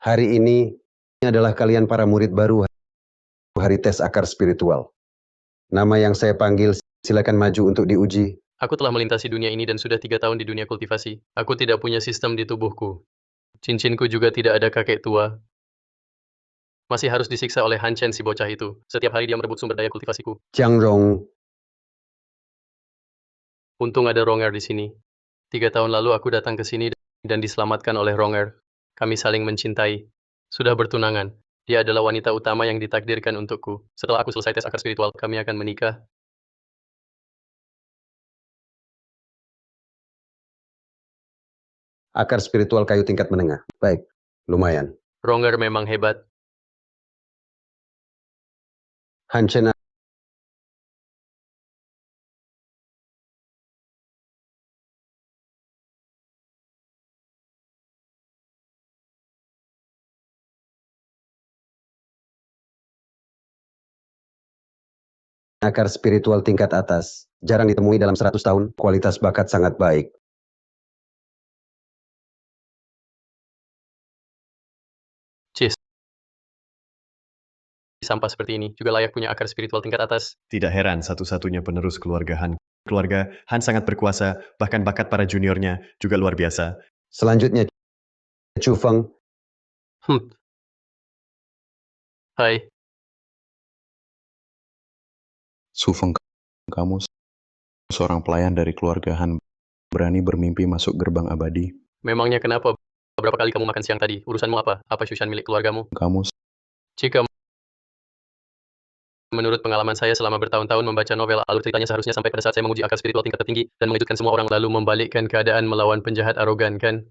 Hari ini adalah kalian para murid baru hari tes akar spiritual. Nama yang saya panggil, silakan maju untuk diuji. Aku telah melintasi dunia ini dan sudah 3 tahun di dunia kultivasi. Aku tidak punya sistem di tubuhku. Cincinku juga tidak ada kakek tua. Masih harus disiksa oleh Han Chen si bocah itu. Setiap hari dia merebut sumber daya kultivasiku. Jiang Rong, Untung ada Ronger di sini. 3 tahun lalu aku datang ke sini dan diselamatkan oleh Ronger. Kami saling mencintai. Sudah bertunangan. Dia adalah wanita utama yang ditakdirkan untukku. Setelah aku selesai tes akar spiritual, kami akan menikah. akar spiritual kayu tingkat menengah. Baik, lumayan. Ronger memang hebat. Han Chen akar spiritual tingkat atas. Jarang ditemui dalam 100 tahun, kualitas bakat sangat baik. Cis. Sampah seperti ini juga layak punya akar spiritual tingkat atas. Tidak heran satu-satunya penerus keluarga Han. Keluarga Han sangat berkuasa, bahkan bakat para juniornya juga luar biasa. Selanjutnya, Chu Feng. Hai. Su Feng, kamu seorang pelayan dari keluarga Han berani bermimpi masuk gerbang abadi. Memangnya kenapa? Berapa kali kamu makan siang tadi? Urusanmu apa? Apa Shushan milik keluargamu? Kamu Jika menurut pengalaman saya selama bertahun-tahun membaca novel, alur ceritanya seharusnya sampai pada saat saya menguji akar spiritual tingkat tertinggi dan mengejutkan semua orang lalu membalikkan keadaan melawan penjahat arogan, kan?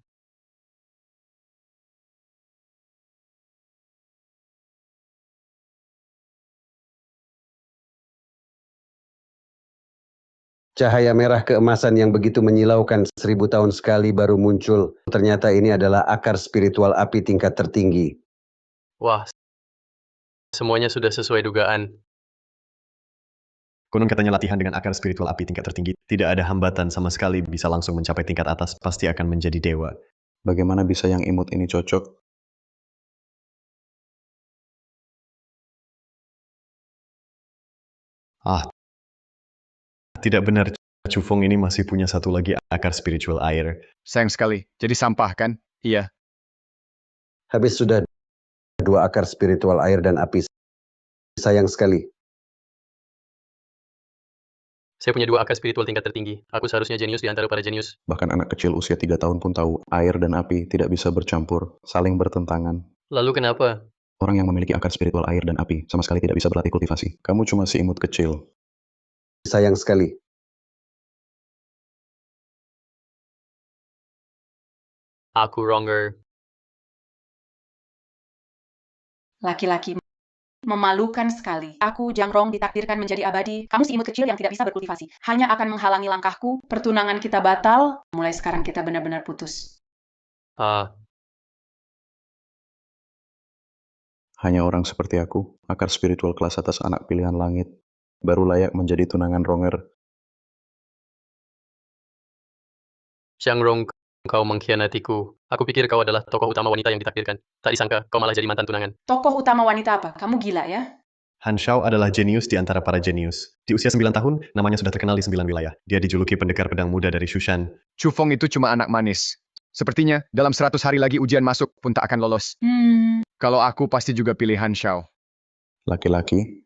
Cahaya merah keemasan yang begitu menyilaukan 1000 tahun sekali baru muncul. Ternyata ini adalah akar spiritual api tingkat tertinggi. Wah, semuanya sudah sesuai dugaan. Konon katanya latihan dengan akar spiritual api tingkat tertinggi. Tidak ada hambatan sama sekali bisa langsung mencapai tingkat atas, pasti akan menjadi dewa. bagaimana bisa yang imut ini cocok? Tidak benar, Chu Feng ini masih punya satu lagi akar spiritual air. Sayang sekali. Jadi sampah kan? Iya. Habis sudah 2 akar spiritual air dan api. Sayang sekali. Saya punya 2 akar spiritual tingkat tertinggi. Aku seharusnya jenius di antara para jenius. Bahkan anak kecil usia 3 tahun pun tahu, air dan api tidak bisa bercampur, saling bertentangan. Lalu kenapa? Orang yang memiliki akar spiritual air dan api sama sekali tidak bisa berlatih kultivasi. Kamu cuma si imut kecil. Sayang sekali. Aku Ronger. Laki-laki memalukan sekali. Aku, Jiang Rong, ditakdirkan menjadi abadi. Kamu si imut kecil yang tidak bisa berkultivasi. Hanya akan menghalangi langkahku. Pertunangan kita batal. Mulai sekarang kita benar-benar putus. Hanya orang seperti aku, akar spiritual kelas atas anak pilihan langit, baru layak menjadi tunangan Ronger. Jiang Rong, kau mengkhianatiku. Aku pikir kau adalah tokoh utama wanita yang ditakdirkan. Tak disangka, kau malah jadi mantan tunangan. Tokoh utama wanita apa? Kamu gila ya? Han Shao adalah jenius di antara para jenius. Di usia 9 tahun, namanya sudah terkenal di 9 wilayah. Dia dijuluki pendekar pedang muda dari Shushan. Chu Feng itu cuma anak manis. Sepertinya, dalam 100 hari lagi ujian masuk pun tak akan lolos. Kalau aku pasti juga pilih Han Shao. Laki-laki,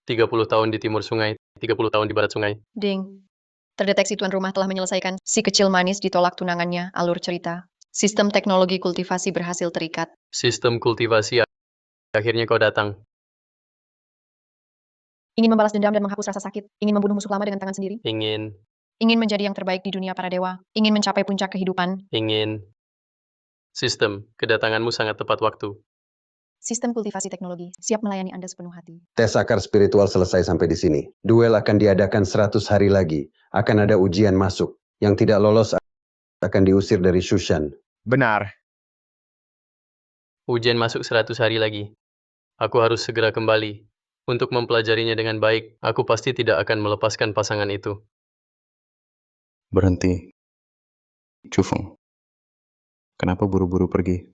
30 tahun di timur sungai, 30 tahun di barat sungai. Ding. Terdeteksi tuan rumah telah menyelesaikan si kecil manis ditolak tunangannya, alur cerita. Sistem teknologi kultivasi berhasil terikat. Sistem kultivasi, akhirnya kau datang. Ingin membalas dendam dan menghapus rasa sakit. Ingin membunuh musuh lama dengan tangan sendiri. Ingin menjadi yang terbaik di dunia para dewa. Ingin mencapai puncak kehidupan. Sistem, kedatanganmu sangat tepat waktu. Sistem kultivasi teknologi siap melayani Anda sepenuh hati. Tes akar spiritual selesai sampai di sini. Duel akan diadakan 100 hari lagi. Akan ada ujian masuk. Yang tidak lolos akan diusir dari Shushan. Benar. Ujian masuk 100 hari lagi. Aku harus segera kembali. Untuk mempelajarinya dengan baik, aku pasti tidak akan melepaskan pasangan itu. berhenti. Chu Feng, kenapa buru-buru pergi?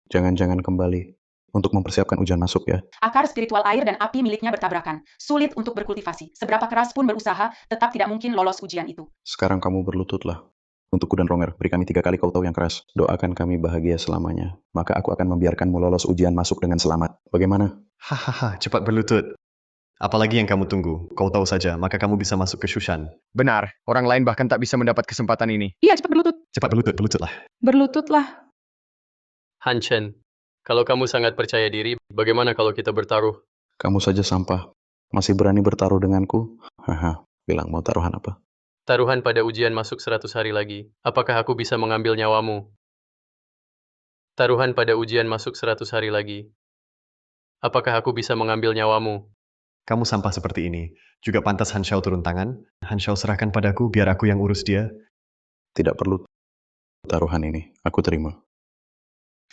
Jangan-jangan kembali untuk mempersiapkan ujian masuk ya. Akar spiritual air dan api miliknya bertabrakan. Sulit untuk berkultivasi. Seberapa keras pun berusaha, tetap tidak mungkin lolos ujian itu. Sekarang kamu berlututlah. Untukku dan Ronger, beri kami 3 kali kau tahu yang keras. Doakan kami bahagia selamanya. Maka aku akan membiarkanmu lolos ujian masuk dengan selamat. Bagaimana? Hahaha, cepat berlutut. Apalagi yang kamu tunggu? Kau tahu saja, maka kamu bisa masuk ke Shushan. Benar, orang lain bahkan tak bisa mendapat kesempatan ini. Iya, cepat berlutut. Cepat berlutut, berlututlah. Berlututlah. Han Chen, kalau kamu sangat percaya diri, bagaimana kalau kita bertaruh? Kamu saja sampah. Masih berani bertaruh denganku? Haha, bilang mau taruhan apa? Taruhan pada ujian masuk 100 hari lagi. Apakah aku bisa mengambil nyawamu? Taruhan pada ujian masuk 100 hari lagi. Apakah aku bisa mengambil nyawamu? Kamu sampah seperti ini. Juga pantas Han Xiao turun tangan. Han Xiao serahkan padaku, biar aku yang urus dia. Tidak perlu taruhan ini. Aku terima.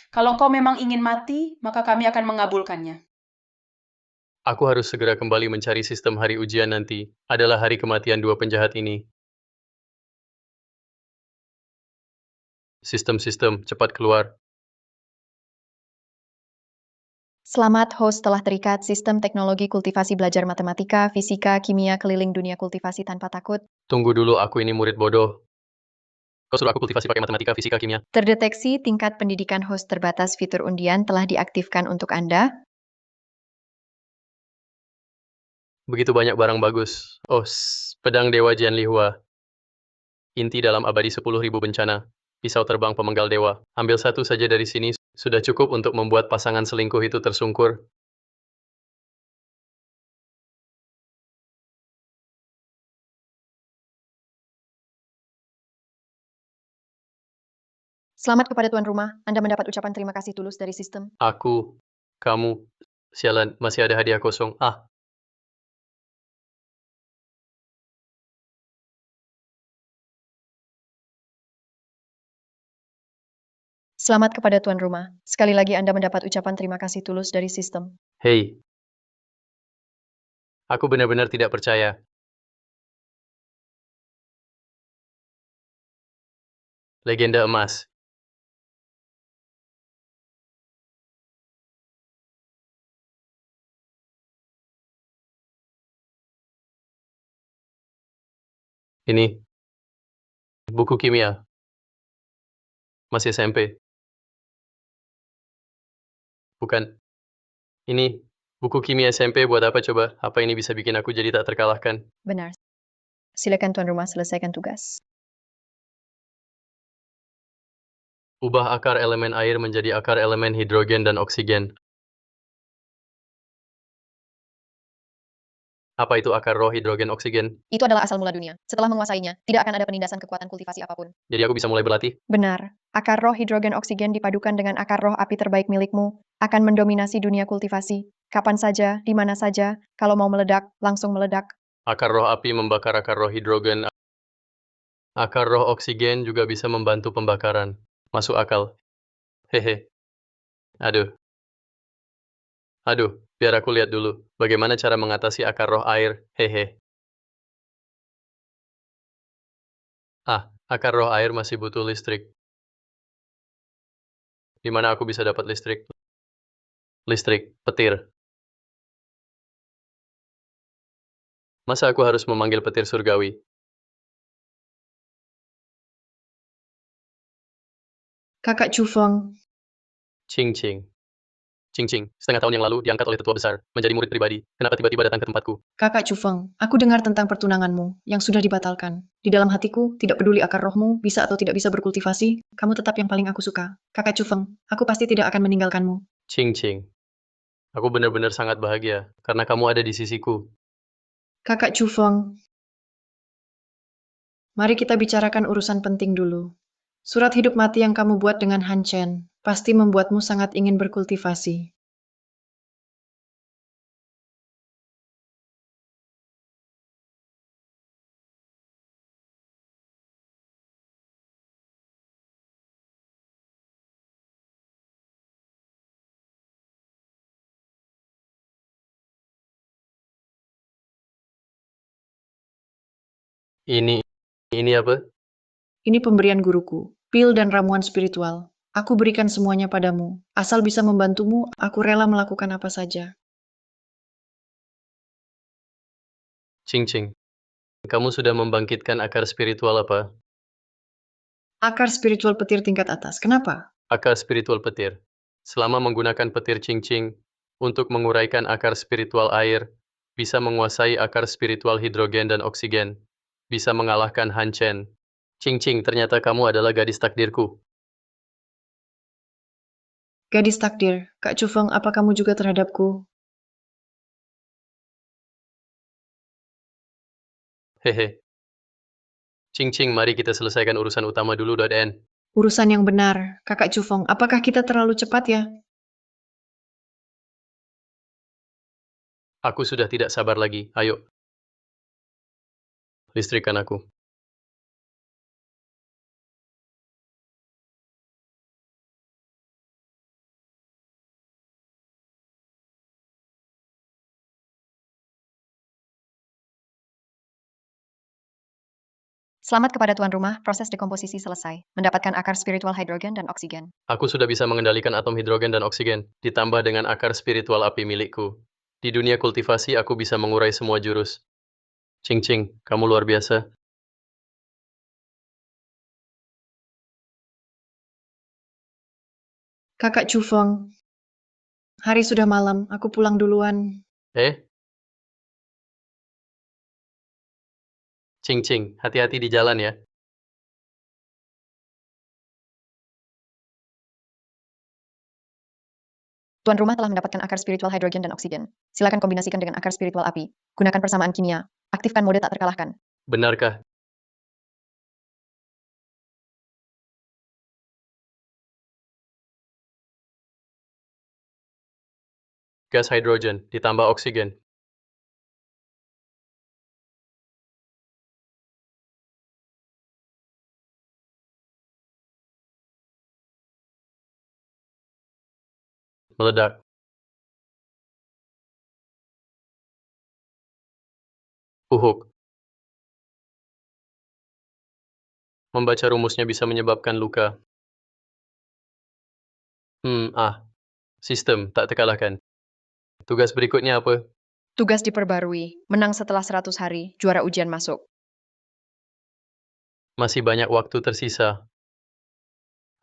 Kalau kau memang ingin mati, maka kami akan mengabulkannya. Aku harus segera kembali mencari sistem hari ujian nanti. Adalah hari kematian 2 penjahat ini. Sistem-sistem, cepat keluar. Selamat, host telah terikat sistem teknologi kultivasi belajar matematika, fisika, kimia keliling dunia kultivasi tanpa takut. Tunggu dulu, aku ini murid bodoh. Kau suruh aku kultivasi pakai matematika, fisika, kimia. Terdeteksi tingkat pendidikan host terbatas fitur undian telah diaktifkan untuk Anda. Begitu banyak barang bagus. Oh, pedang Dewa Jian Lihua. Inti dalam abadi 10.000 bencana. Pisau terbang pemenggal dewa. Ambil satu saja dari sini, sudah cukup untuk membuat pasangan selingkuh itu tersungkur. Selamat kepada tuan rumah, Anda mendapat ucapan terima kasih tulus dari sistem. Aku, kamu, sialan, masih ada hadiah kosong. Ah, Selamat kepada tuan rumah. Sekali lagi Anda mendapat ucapan terima kasih tulus dari sistem. hei. Aku benar-benar tidak percaya. Legenda emas. Ini. Buku kimia. Masih SMP. Bukan. Ini. Buku kimia SMP buat apa coba? Apa ini bisa bikin aku jadi tak terkalahkan? Benar. Silakan tuan rumah selesaikan tugas. Ubah akar elemen air menjadi akar elemen hidrogen dan oksigen. Apa itu akar roh hidrogen oksigen? Itu adalah asal mula dunia. Setelah menguasainya, tidak akan ada penindasan kekuatan kultivasi apapun. Jadi aku bisa mulai berlatih? Benar. Akar roh hidrogen oksigen dipadukan dengan akar roh api terbaik milikmu, akan mendominasi dunia kultivasi. Kapan saja, di mana saja, kalau mau meledak, langsung meledak. Akar roh api membakar akar roh hidrogen. Akar roh oksigen juga bisa membantu pembakaran. Masuk akal. Hehe. Aduh. Aduh, biar aku lihat dulu. Bagaimana cara mengatasi akar roh air? Hehe. Ah, akar roh air masih butuh listrik. Di mana aku bisa dapat listrik? Listrik, petir. Masa aku harus memanggil petir surgawi? Kakak Cufeng, Cing Cing. Cing Cing, setengah tahun yang lalu diangkat oleh tetua besar, menjadi murid pribadi. Kenapa tiba-tiba datang ke tempatku? Kakak Cufeng, aku dengar tentang pertunanganmu yang sudah dibatalkan. Di dalam hatiku, tidak peduli akar rohmu bisa atau tidak bisa berkultivasi, kamu tetap yang paling aku suka. Kakak Cufeng, aku pasti tidak akan meninggalkanmu. Cing Cing. Aku benar-benar sangat bahagia, karena kamu ada di sisiku. Kakak Cufeng, mari kita bicarakan urusan penting dulu. Surat hidup mati yang kamu buat dengan Han Chen pasti membuatmu sangat ingin berkultivasi. Ini apa? Ini pemberian guruku, pil dan ramuan spiritual. Aku berikan semuanya padamu. Asal bisa membantumu, aku rela melakukan apa saja. Cing-cing, kamu sudah membangkitkan akar spiritual apa? Akar spiritual petir tingkat atas. Kenapa? Akar spiritual petir. Selama menggunakan petir cing-cing untuk menguraikan akar spiritual air, bisa menguasai akar spiritual hidrogen dan oksigen, bisa mengalahkan Han Chen. Cing-cing, ternyata kamu adalah gadis takdirku. Gadis takdir, Kak Chufeng, apa kamu juga terhadapku? Hehe. Cing-cing, mari kita selesaikan urusan utama dulu, .n. Urusan yang benar, Kakak Chufeng, apakah kita terlalu cepat ya? Aku sudah tidak sabar lagi. Ayo. Listrikkan aku. Selamat kepada tuan rumah, proses dekomposisi selesai. Mendapatkan akar spiritual hidrogen dan oksigen. Aku sudah bisa mengendalikan atom hidrogen dan oksigen, ditambah dengan akar spiritual api milikku. Di dunia kultivasi, aku bisa mengurai semua jurus. Cing-cing, kamu luar biasa. Kakak Chufeng, hari sudah malam, aku pulang duluan. Cing-cing, hati-hati di jalan ya. Tuan rumah telah mendapatkan akar spiritual hidrogen dan oksigen. Silakan kombinasikan dengan akar spiritual api. Gunakan persamaan kimia. Aktifkan mode tak terkalahkan. Benarkah? Gas hidrogen, ditambah oksigen. Meledak. Uhuk. Membaca rumusnya bisa menyebabkan luka. Sistem, tak terkalahkan. Tugas berikutnya apa? Tugas diperbarui. Menang setelah 100 hari. Juara ujian masuk. Masih banyak waktu tersisa.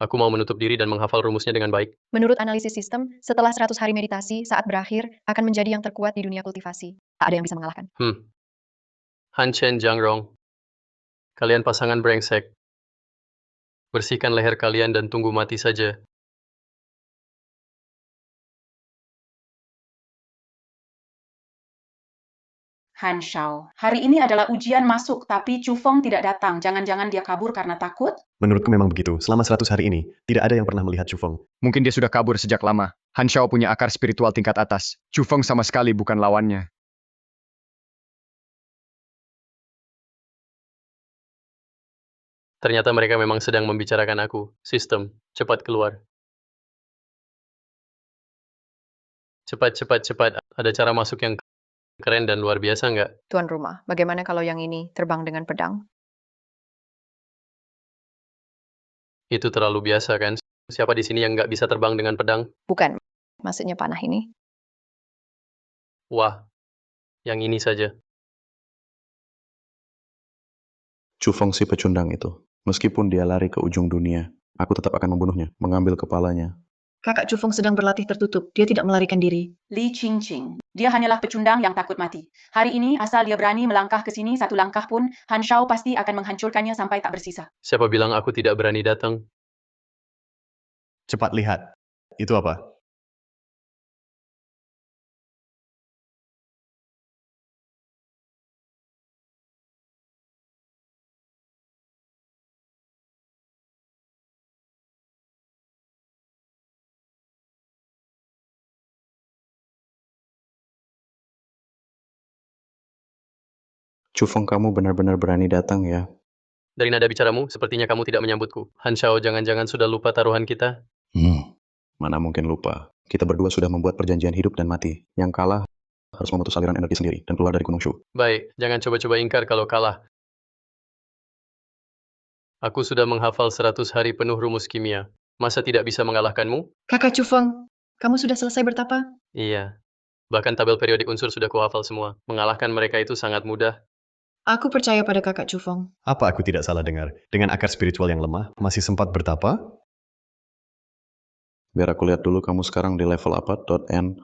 Aku mau menutup diri dan menghafal rumusnya dengan baik. Menurut analisis sistem, setelah 100 hari meditasi, saat berakhir, akan menjadi yang terkuat di dunia kultivasi. Tak ada yang bisa mengalahkan. Han Chen Jiangrong. Kalian pasangan brengsek. Bersihkan leher kalian dan tunggu mati saja. Han Shao, hari ini adalah ujian masuk, tapi Chufeng tidak datang. Jangan-jangan dia kabur karena takut? Menurutku memang begitu. Selama 100 hari ini, tidak ada yang pernah melihat Chufeng. Mungkin dia sudah kabur sejak lama. Han Shao punya akar spiritual tingkat atas. Chufeng sama sekali bukan lawannya. Ternyata mereka memang sedang membicarakan aku. Sistem, cepat keluar. Cepat, cepat, cepat. Ada cara masuk yang keren dan luar biasa nggak? Tuan rumah, bagaimana kalau yang ini terbang dengan pedang? Itu terlalu biasa kan? Siapa di sini yang nggak bisa terbang dengan pedang? Bukan, maksudnya panah ini. Wah, yang ini saja. Chufeng si pecundang itu. Meskipun dia lari ke ujung dunia, aku tetap akan membunuhnya, mengambil kepalanya. Kakak Chufeng sedang berlatih tertutup, dia tidak melarikan diri. Li Qingqing, dia hanyalah pecundang yang takut mati. Hari ini, asal dia berani melangkah ke sini satu langkah pun, Han Shao pasti akan menghancurkannya sampai tak bersisa. Siapa bilang aku tidak berani datang? Cepat lihat. Itu apa? Chufeng, kamu benar-benar berani datang ya. Dari nada bicaramu, sepertinya kamu tidak menyambutku. Han Shao, jangan-jangan sudah lupa taruhan kita? Mana mungkin lupa. Kita berdua sudah membuat perjanjian hidup dan mati. Yang kalah harus memutus aliran energi sendiri dan keluar dari Gunung Shu. Baik, jangan coba-coba ingkar kalau kalah. Aku sudah menghafal 100 hari penuh rumus kimia. Masa tidak bisa mengalahkanmu? Kakak Cufeng, kamu sudah selesai bertapa? Iya. Bahkan tabel periodik unsur sudah kuhafal semua. Mengalahkan mereka itu sangat mudah. Aku percaya pada kakak Cufeng. Apa aku tidak salah dengar? Dengan akar spiritual yang lemah, masih sempat bertapa? Biar aku lihat dulu kamu sekarang di level apa, .n.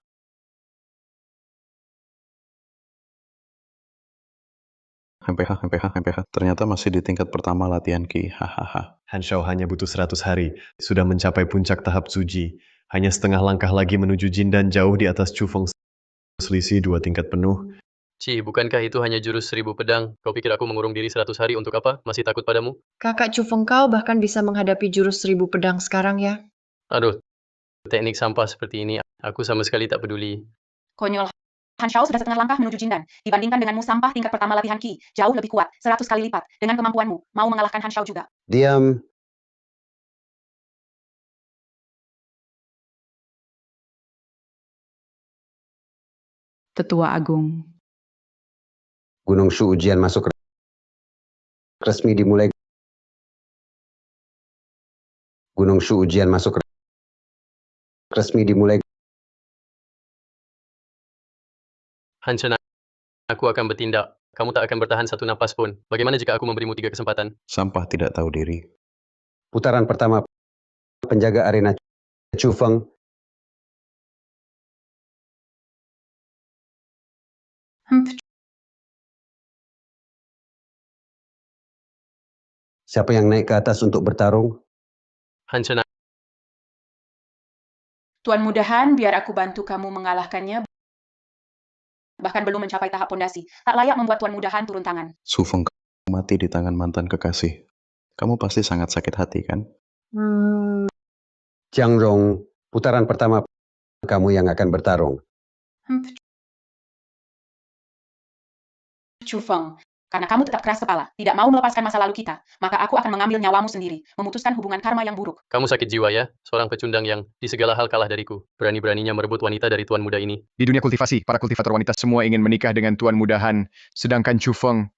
MPH. Ternyata masih di tingkat pertama latihan Ki. Hahaha. Han Shao hanya butuh 100 hari, sudah mencapai puncak tahap suji. Hanya setengah langkah lagi menuju Jin dan jauh di atas Chu Feng, selisih 2 tingkat penuh. Ci, bukankah itu hanya jurus 1000 pedang? Kau pikir aku mengurung diri 100 hari untuk apa? Masih takut padamu? Kakak Cufeng kau bahkan bisa menghadapi jurus 1000 pedang sekarang ya. Aduh, teknik sampah seperti ini, aku sama sekali tak peduli. Konyol. Han Shao sudah setengah langkah menuju Jindan. Dibandingkan denganmu sampah tingkat pertama latihan Ki, jauh lebih kuat, 100 kali lipat. Dengan kemampuanmu, mau mengalahkan Han Shao juga. Diam. Tetua Agung. Gunung Shu ujian masuk resmi dimulai. Gunung Shu ujian masuk resmi dimulai. Han Chen, aku akan bertindak. Kamu tak akan bertahan satu napas pun. Bagaimana jika aku memberimu 3 kesempatan? Sampah tidak tahu diri. Putaran pertama, penjaga arena Chu Feng. Siapa yang naik ke atas untuk bertarung? Han Chen, Tuan Mudahan, biar aku bantu kamu mengalahkannya. Bahkan belum mencapai tahap pondasi. Tak layak membuat Tuan Mudahan turun tangan. Su Feng mati di tangan mantan kekasih. Kamu pasti sangat sakit hati, kan? Jiang Rong, putaran pertama kamu yang akan bertarung. Chu Feng, karena kamu tetap keras kepala, tidak mau melepaskan masa lalu kita, maka aku akan mengambil nyawamu sendiri, memutuskan hubungan karma yang buruk. kamu sakit jiwa ya? Seorang pecundang yang di segala hal kalah dariku. Berani-beraninya merebut wanita dari tuan muda ini. Di dunia kultivasi, para kultivator wanita semua ingin menikah dengan Tuan Mudahan, sedangkan Chu Feng,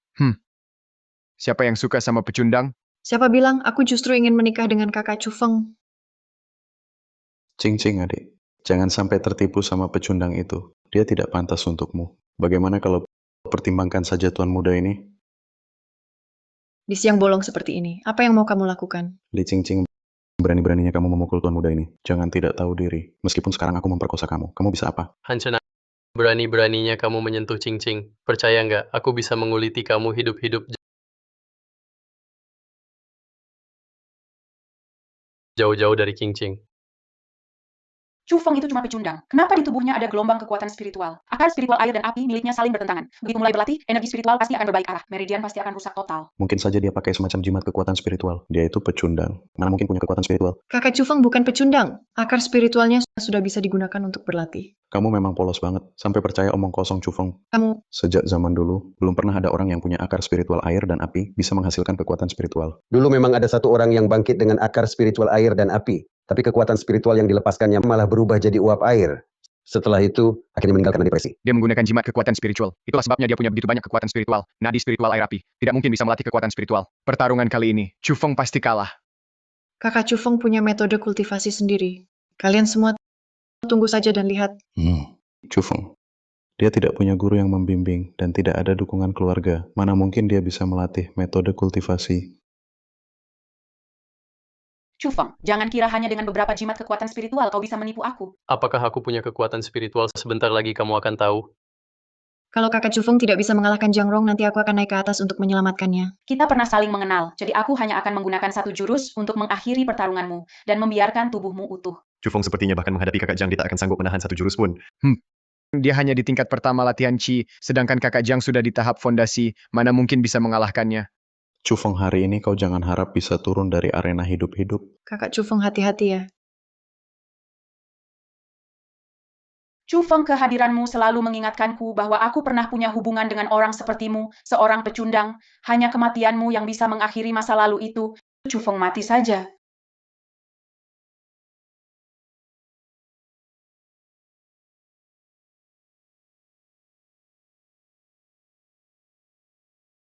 siapa yang suka sama pecundang? Siapa bilang aku justru ingin menikah dengan kakak Cufeng? Cing adik. Jangan sampai tertipu sama pecundang itu. Dia tidak pantas untukmu. Bagaimana kalau pertimbangkan saja tuan muda ini? Di siang bolong seperti ini, apa yang mau kamu lakukan? Li Cing, berani-beraninya kamu memukul tuan muda ini. Jangan tidak tahu diri. Meskipun sekarang aku memperkosa kamu. Kamu bisa apa? Han Chen, berani-beraninya kamu menyentuh Cing Cing. Percaya nggak? Aku bisa menguliti kamu hidup-hidup jauh-jauh dari King Cing. Chu Feng itu cuma pecundang. Kenapa di tubuhnya ada gelombang kekuatan spiritual? Akar spiritual air dan api miliknya saling bertentangan. Begitu mulai berlatih, energi spiritual pasti akan berbalik arah. Meridian pasti akan rusak total. Mungkin saja dia pakai semacam jimat kekuatan spiritual. Dia itu pecundang. Mana mungkin punya kekuatan spiritual? Kakak Cufeng bukan pecundang. Akar spiritualnya sudah bisa digunakan untuk berlatih. Kamu memang polos banget. Sampai percaya omong kosong Chu Feng. Kamu, Sejak zaman dulu, belum pernah ada orang yang punya akar spiritual air dan api bisa menghasilkan kekuatan spiritual. Dulu memang ada satu orang yang bangkit dengan akar spiritual air dan api. Tapi kekuatan spiritual yang dilepaskannya malah berubah jadi uap air. Setelah itu, akhirnya meninggal karena depresi. Dia menggunakan jimat kekuatan spiritual. Itulah sebabnya dia punya begitu banyak kekuatan spiritual. Nadi spiritual air api. Tidak mungkin bisa melatih kekuatan spiritual. Pertarungan kali ini, Chu Feng pasti kalah. kakak Cufeng punya metode kultivasi sendiri. Kalian semua tunggu saja dan lihat. Chu Feng. Dia tidak punya guru yang membimbing dan tidak ada dukungan keluarga. Mana mungkin dia bisa melatih metode kultivasi? Chu Feng, jangan kira hanya dengan beberapa jimat kekuatan spiritual kau bisa menipu aku. Apakah aku punya kekuatan spiritual? Sebentar lagi kamu akan tahu. Kalau kakak Cufeng tidak bisa mengalahkan Jiang Rong, nanti aku akan naik ke atas untuk menyelamatkannya. Kita pernah saling mengenal, jadi aku hanya akan menggunakan satu jurus untuk mengakhiri pertarunganmu dan membiarkan tubuhmu utuh. Chu Feng sepertinya bahkan menghadapi kakak Jiang tak akan sanggup menahan satu jurus pun. Dia hanya di tingkat pertama latihan Qi, sedangkan kakak Jiang sudah di tahap fondasi. Mana mungkin bisa mengalahkannya? Chu Feng, hari ini kau jangan harap bisa turun dari arena hidup-hidup. Kakak Cufeng hati-hati ya. Chu Feng, kehadiranmu selalu mengingatkanku bahwa aku pernah punya hubungan dengan orang sepertimu, seorang pecundang. Hanya kematianmu yang bisa mengakhiri masa lalu itu. Chu Feng mati saja.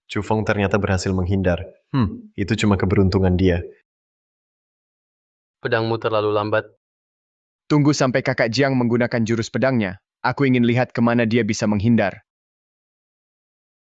Chu Feng ternyata berhasil menghindar. Itu cuma keberuntungan dia. Pedangmu terlalu lambat. Tunggu sampai kakak Jiang menggunakan jurus pedangnya. Aku ingin lihat kemana dia bisa menghindar.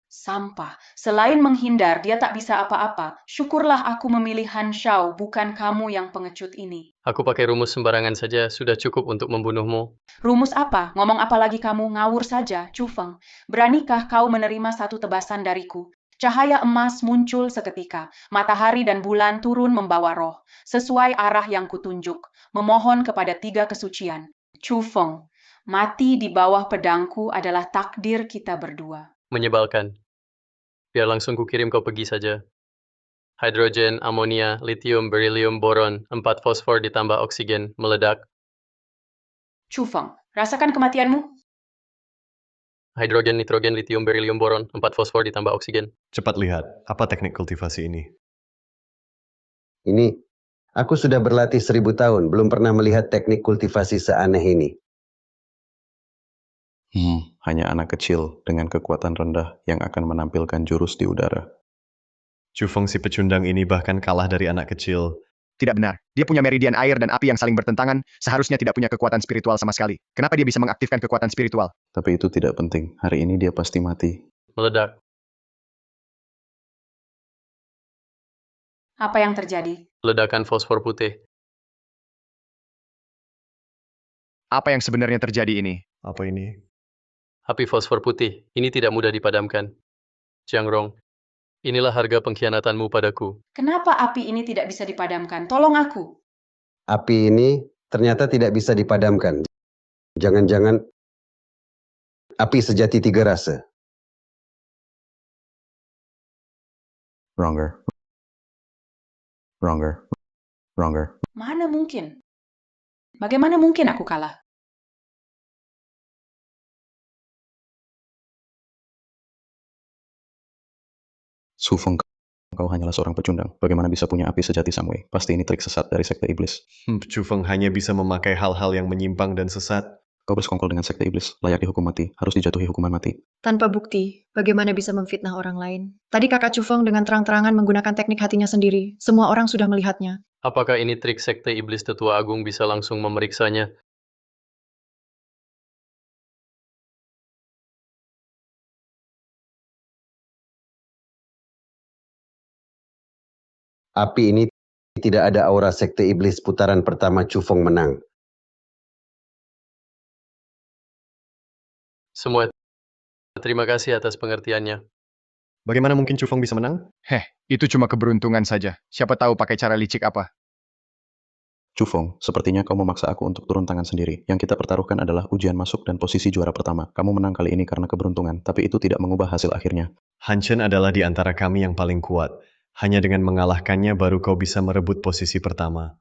Sampah. Selain menghindar, dia tak bisa apa-apa. Syukurlah aku memilih Han Shao, bukan kamu yang pengecut ini. Aku pakai rumus sembarangan saja, sudah cukup untuk membunuhmu. Rumus apa? Ngomong apa lagi kamu? Ngawur saja, Chu Feng. Beranikah kau menerima satu tebasan dariku? Cahaya emas muncul seketika. Matahari dan bulan turun membawa roh. Sesuai arah yang kutunjuk. Memohon kepada tiga kesucian. Chu Feng, mati di bawah pedangku adalah takdir kita berdua. Menyebalkan. Biar langsung kukirim kau pergi saja. Hidrogen, amonia, litium, berilium, boron, 4 fosfor ditambah oksigen, meledak. Chu Feng, rasakan kematianmu? Hidrogen, nitrogen, litium, berilium, boron, 4 fosfor ditambah oksigen. Cepat lihat, apa teknik kultivasi ini? Ini, aku sudah berlatih 1000 tahun, belum pernah melihat teknik kultivasi seaneh ini. Hanya anak kecil dengan kekuatan rendah yang akan menampilkan jurus di udara. Chu Feng si pecundang ini bahkan kalah dari anak kecil. Tidak benar. Dia punya meridian air dan api yang saling bertentangan, seharusnya tidak punya kekuatan spiritual sama sekali. Kenapa dia bisa mengaktifkan kekuatan spiritual? Tapi itu tidak penting. Hari ini dia pasti mati. Meledak. Apa yang terjadi? Ledakan fosfor putih. Apa yang sebenarnya terjadi ini? Apa ini? Api fosfor putih. Ini tidak mudah dipadamkan. Jiang Rong, inilah harga pengkhianatanmu padaku. Kenapa api ini tidak bisa dipadamkan? Tolong aku. Api ini ternyata tidak bisa dipadamkan. Jangan-jangan api sejati 3 rasa. Wronger. Wronger. Wronger. Mana mungkin? Bagaimana mungkin aku kalah? Su Feng, kau hanyalah seorang pecundang. Bagaimana bisa punya api sejati Samwei? Pasti ini trik sesat dari sekte iblis. Chu Feng hanya bisa memakai hal-hal yang menyimpang dan sesat. Kau bersekongkol dengan sekte iblis, layak dihukum mati, harus dijatuhi hukuman mati. Tanpa bukti, bagaimana bisa memfitnah orang lain? Tadi kakak Chu Feng dengan terang-terangan menggunakan teknik hatinya sendiri. Semua orang sudah melihatnya. Apakah ini trik sekte iblis tetua agung bisa langsung memeriksanya? Api ini tidak ada aura sekte iblis putaran pertama Chu Feng menang. Semua terima kasih atas pengertiannya. Bagaimana mungkin Chu Feng bisa menang? Itu cuma keberuntungan saja. Siapa tahu pakai cara licik apa. Chu Feng, sepertinya kau memaksa aku untuk turun tangan sendiri. Yang kita pertaruhkan adalah ujian masuk dan posisi juara pertama. Kamu menang kali ini karena keberuntungan, tapi itu tidak mengubah hasil akhirnya. Han Chen adalah di antara kami yang paling kuat. Hanya dengan mengalahkannya baru kau bisa merebut posisi pertama.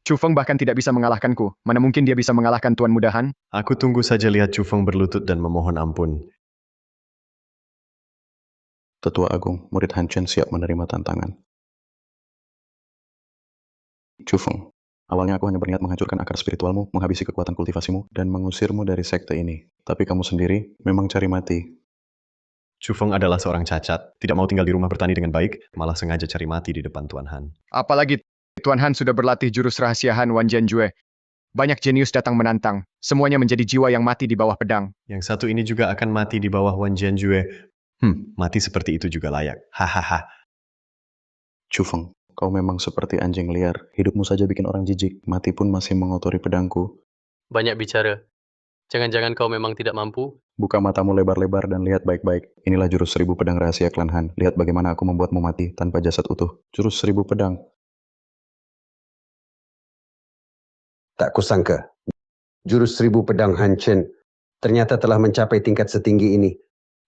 Chu Feng bahkan tidak bisa mengalahkanku. Mana mungkin dia bisa mengalahkan Tuan Muda Han? Aku tunggu saja lihat Chu Feng berlutut dan memohon ampun. Tetua Agung, murid Han Chen siap menerima tantangan. Chu Feng, awalnya aku hanya berniat menghancurkan akar spiritualmu, menghabisi kekuatan kultivasimu, dan mengusirmu dari sekte ini. Tapi kamu sendiri memang cari mati. Chu Feng adalah seorang cacat, tidak mau tinggal di rumah bertani dengan baik, malah sengaja cari mati di depan Tuan Han. Apalagi Tuan Han sudah berlatih jurus rahasia Han Wan Jianjue. Banyak jenius datang menantang. Semuanya menjadi jiwa yang mati di bawah pedang. Yang satu ini juga akan mati di bawah Wan Jianjue. Mati seperti itu juga layak. Hahaha. Chu Feng, kau memang seperti anjing liar. Hidupmu saja bikin orang jijik, mati pun masih mengotori pedangku. Banyak bicara. Jangan-jangan kau memang tidak mampu? Buka matamu lebar-lebar dan lihat baik-baik. Inilah jurus 1000 pedang rahasia klan Han. Lihat bagaimana aku membuatmu mati tanpa jasad utuh. Jurus 1000 pedang. Tak kusangka, jurus 1000 pedang Han Chen ternyata telah mencapai tingkat setinggi ini.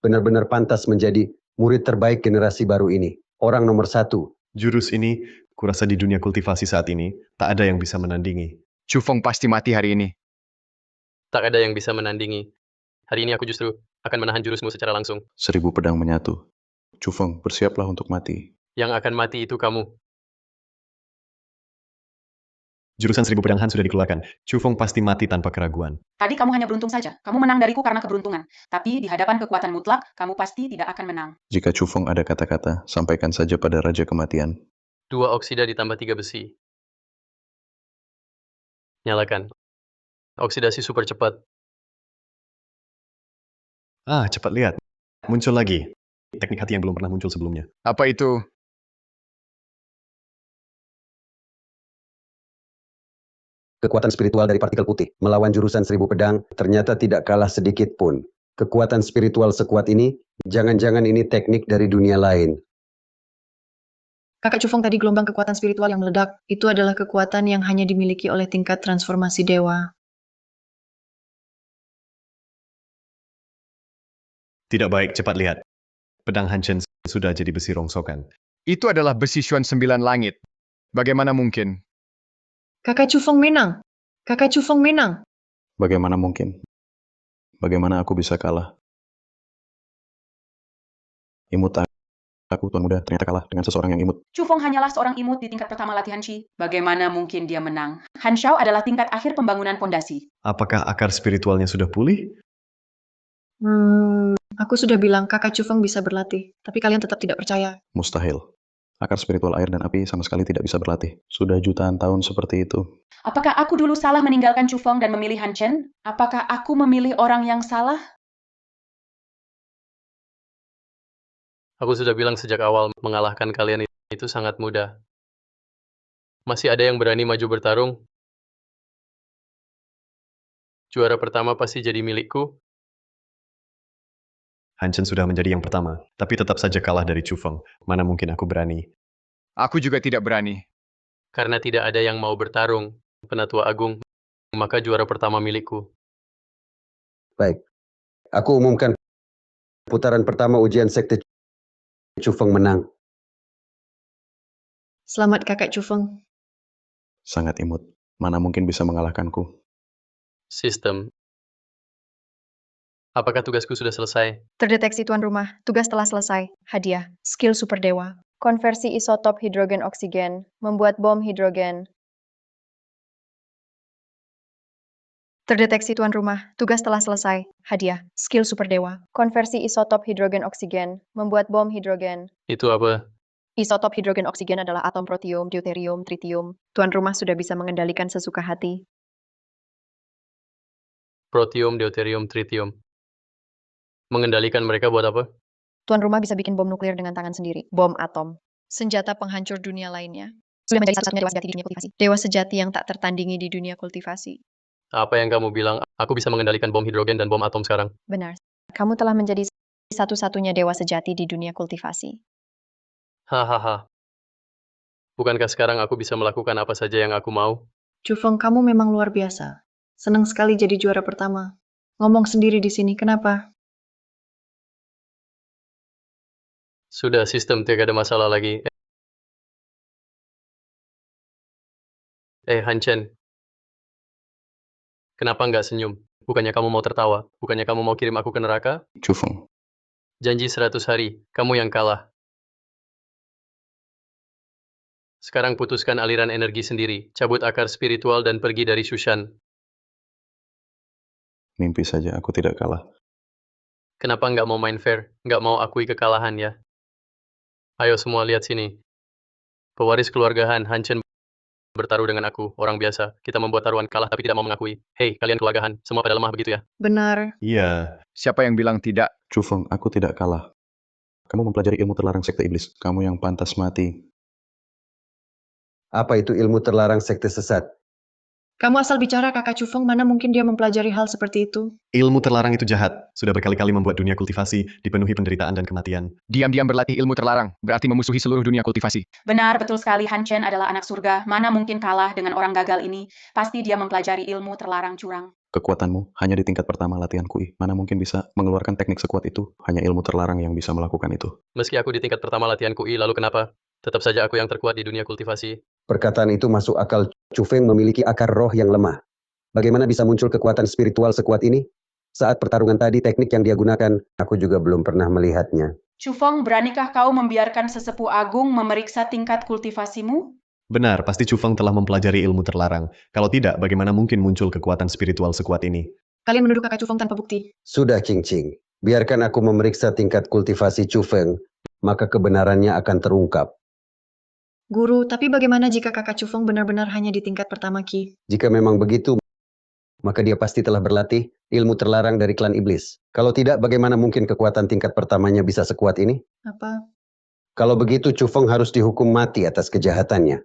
Benar-benar pantas menjadi murid terbaik generasi baru ini. Orang nomor 1. Jurus ini, kurasa di dunia kultivasi saat ini, tak ada yang bisa menandingi. Chu Feng pasti mati hari ini. Tak ada yang bisa menandingi. Hari ini aku justru akan menahan jurusmu secara langsung. 1000 pedang menyatu. Chu Feng, bersiaplah untuk mati. Yang akan mati itu kamu. Jurusan 1000 pedang Han sudah dikeluarkan. Chu Feng pasti mati tanpa keraguan. Tadi kamu hanya beruntung saja. Kamu menang dariku karena keberuntungan. Tapi di hadapan kekuatan mutlak, kamu pasti tidak akan menang. Jika Chu Feng ada kata-kata, sampaikan saja pada Raja Kematian. 2 oksida ditambah 3 besi. Nyalakan. Oksidasi super cepat. Cepat lihat. Muncul lagi. Teknik hati yang belum pernah muncul sebelumnya. Apa itu? Kekuatan spiritual dari partikel putih melawan jurusan 1000 pedang ternyata tidak kalah sedikit pun. Kekuatan spiritual sekuat ini, jangan-jangan ini teknik dari dunia lain. Kakak Cufeng tadi gelombang kekuatan spiritual yang meledak, itu adalah kekuatan yang hanya dimiliki oleh tingkat transformasi dewa. Tidak baik, cepat lihat. Pedang Hanchen sudah jadi besi rongsokan. Itu adalah besi Xuan 9 langit. Bagaimana mungkin? Kakak Cufeng menang! Kakak Cufeng menang! Bagaimana mungkin? Bagaimana aku bisa kalah? Imut aku, Tuan Muda, ternyata kalah dengan seseorang yang imut. Cufeng hanyalah seorang imut di tingkat pertama latihan Qi. Bagaimana mungkin dia menang? Han Shao adalah tingkat akhir pembangunan pondasi. Apakah akar spiritualnya sudah pulih? Aku sudah bilang kakak Cufeng bisa berlatih, tapi kalian tetap tidak percaya. Mustahil. Akar spiritual air dan api sama sekali tidak bisa berlatih. Sudah jutaan tahun seperti itu. Apakah aku dulu salah meninggalkan Cufeng dan memilih Han Chen? Apakah aku memilih orang yang salah? Aku sudah bilang sejak awal, mengalahkan kalian itu sangat mudah. Masih ada yang berani maju bertarung? Juara pertama pasti jadi milikku. Hanchen sudah menjadi yang pertama, tapi tetap saja kalah dari Cufeng. Mana mungkin aku berani? Aku juga tidak berani. Karena tidak ada yang mau bertarung, Penatua Agung, maka juara pertama milikku. Baik, aku umumkan putaran pertama ujian sekte Cufeng menang. Selamat kakak Cufeng. Sangat imut. Mana mungkin bisa mengalahkanku? Sistem. Apakah tugasku sudah selesai? Terdeteksi tuan rumah, tugas telah selesai. Hadiah, skill super dewa. Konversi isotop hidrogen oksigen, membuat bom hidrogen. Terdeteksi tuan rumah, tugas telah selesai. Hadiah, skill super dewa. Konversi isotop hidrogen oksigen, membuat bom hidrogen. Itu apa? Isotop hidrogen oksigen adalah atom protium, deuterium, tritium. Tuan rumah sudah bisa mengendalikan sesuka hati. Protium, deuterium, tritium. Mengendalikan mereka buat apa? Tuan rumah bisa bikin bom nuklir dengan tangan sendiri. Bom atom. Senjata penghancur dunia lainnya. Sudah menjadi satu-satunya dewa sejati di dunia kultivasi. Dewa sejati yang tak tertandingi di dunia kultivasi. Apa yang kamu bilang? Aku bisa mengendalikan bom hidrogen dan bom atom sekarang. Benar. Kamu telah menjadi satu-satunya dewa sejati di dunia kultivasi. Hahaha. Bukankah sekarang aku bisa melakukan apa saja yang aku mau? Cufeng, kamu memang luar biasa. Senang sekali jadi juara pertama. Ngomong sendiri di sini, kenapa? Sudah, sistem tidak ada masalah lagi. Han Chen. Kenapa nggak senyum? Bukannya kamu mau tertawa? Bukannya kamu mau kirim aku ke neraka? Cufeng. Janji 100 hari, kamu yang kalah. Sekarang putuskan aliran energi sendiri, cabut akar spiritual dan pergi dari Shushan. Mimpi saja aku tidak kalah. Kenapa nggak mau main fair? Nggak mau akui kekalahan ya? Ayo semua lihat sini. Pewaris keluarga Han Chen bertaruh dengan aku, orang biasa. Kita membuat taruhan kalah tapi tidak mau mengakui. Hei, kalian keluarga Han, semua pada lemah begitu ya? Benar. Iya, Siapa yang bilang tidak? Cufeng, aku tidak kalah. Kamu mempelajari ilmu terlarang sekte iblis. Kamu yang pantas mati. Apa itu ilmu terlarang sekte sesat? Kamu asal bicara kakak Cufeng, mana mungkin dia mempelajari hal seperti itu? ilmu terlarang itu jahat. Sudah berkali-kali membuat dunia kultivasi dipenuhi penderitaan dan kematian. Diam-diam berlatih ilmu terlarang, berarti memusuhi seluruh dunia kultivasi. Benar, betul sekali. Han Chen adalah anak surga. Mana mungkin kalah dengan orang gagal ini? Pasti dia mempelajari ilmu terlarang curang. Kekuatanmu hanya di tingkat pertama latihan kui. Mana mungkin bisa mengeluarkan teknik sekuat itu? Hanya ilmu terlarang yang bisa melakukan itu. Meski aku di tingkat pertama latihan QI, lalu kenapa? Tetap saja aku yang terkuat di dunia kultivasi. Perkataan itu masuk akal. Cufeng memiliki akar roh yang lemah. Bagaimana bisa muncul kekuatan spiritual sekuat ini? Saat pertarungan tadi, teknik yang dia gunakan, aku juga belum pernah melihatnya. Cufeng, beranikah kau membiarkan sesepuh agung memeriksa tingkat kultivasimu? Benar, pasti Cufeng telah mempelajari ilmu terlarang. Kalau tidak, bagaimana mungkin muncul kekuatan spiritual sekuat ini? Kalian menuduh kakak Cufeng tanpa bukti. Sudah, Cing Cing. Biarkan aku memeriksa tingkat kultivasi Cufeng, maka kebenarannya akan terungkap. Guru, tapi bagaimana jika kakak Cufeng benar-benar hanya di tingkat pertama Ki? Jika memang begitu, maka dia pasti telah berlatih ilmu terlarang dari klan iblis. Kalau tidak, bagaimana mungkin kekuatan tingkat pertamanya bisa sekuat ini? Apa? Kalau begitu, Cufeng harus dihukum mati atas kejahatannya.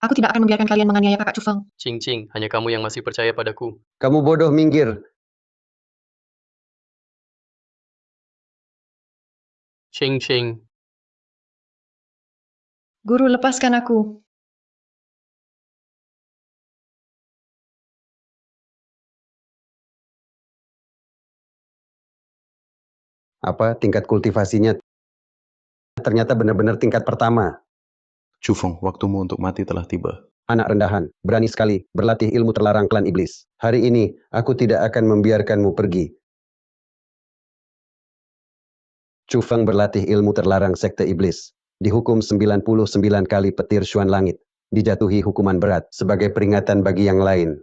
Aku tidak akan membiarkan kalian menganiaya kakak Cufeng. Cing, hanya kamu yang masih percaya padaku. Kamu bodoh, minggir. Cing. Guru, lepaskan aku. Apa tingkat kultivasinya ternyata benar-benar tingkat pertama. Cufeng, waktumu untuk mati telah tiba. Anak rendahan, berani sekali berlatih ilmu terlarang klan iblis. Hari ini, aku tidak akan membiarkanmu pergi. Cufeng berlatih ilmu terlarang sekte iblis. Dihukum 99 kali petir syuan langit. Dijatuhi hukuman berat sebagai peringatan bagi yang lain.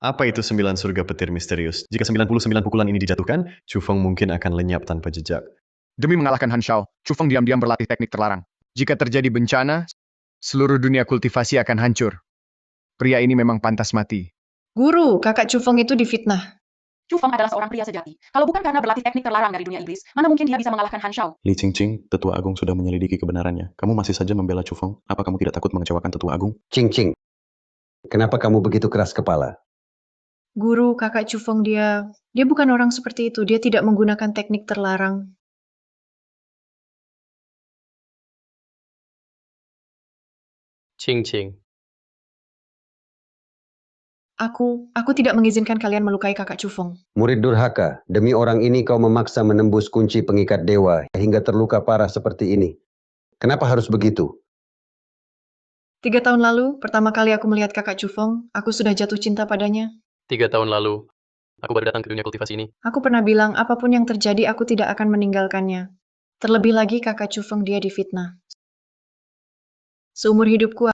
Apa itu 9 surga petir misterius? Jika 99 pukulan ini dijatuhkan, Cufeng mungkin akan lenyap tanpa jejak. Demi mengalahkan Han Shao, Cufeng diam-diam berlatih teknik terlarang. Jika terjadi bencana, seluruh dunia kultivasi akan hancur. Pria ini memang pantas mati. Guru, kakak Cufeng itu difitnah. Cufeng adalah seorang pria sejati. Kalau bukan karena berlatih teknik terlarang dari dunia iblis, mana mungkin dia bisa mengalahkan Han Shao? Li Qingqing, Tetua Agung sudah menyelidiki kebenarannya. Kamu masih saja membela Cufeng. Apa kamu tidak takut mengecewakan Tetua Agung? Cing, kenapa kamu begitu keras kepala? Guru, kakak Cufeng dia bukan orang seperti itu. Dia tidak menggunakan teknik terlarang. Cing. Aku tidak mengizinkan kalian melukai kakak Cufeng. Murid durhaka, demi orang ini kau memaksa menembus kunci pengikat dewa hingga terluka parah seperti ini. Kenapa harus begitu? 3 tahun lalu, pertama kali aku melihat kakak Cufeng, aku sudah jatuh cinta padanya. 3 tahun lalu, aku baru datang ke dunia kultivasi ini. Aku pernah bilang, apapun yang terjadi, aku tidak akan meninggalkannya. Terlebih lagi kakak Cufeng dia difitnah. Seumur hidupku,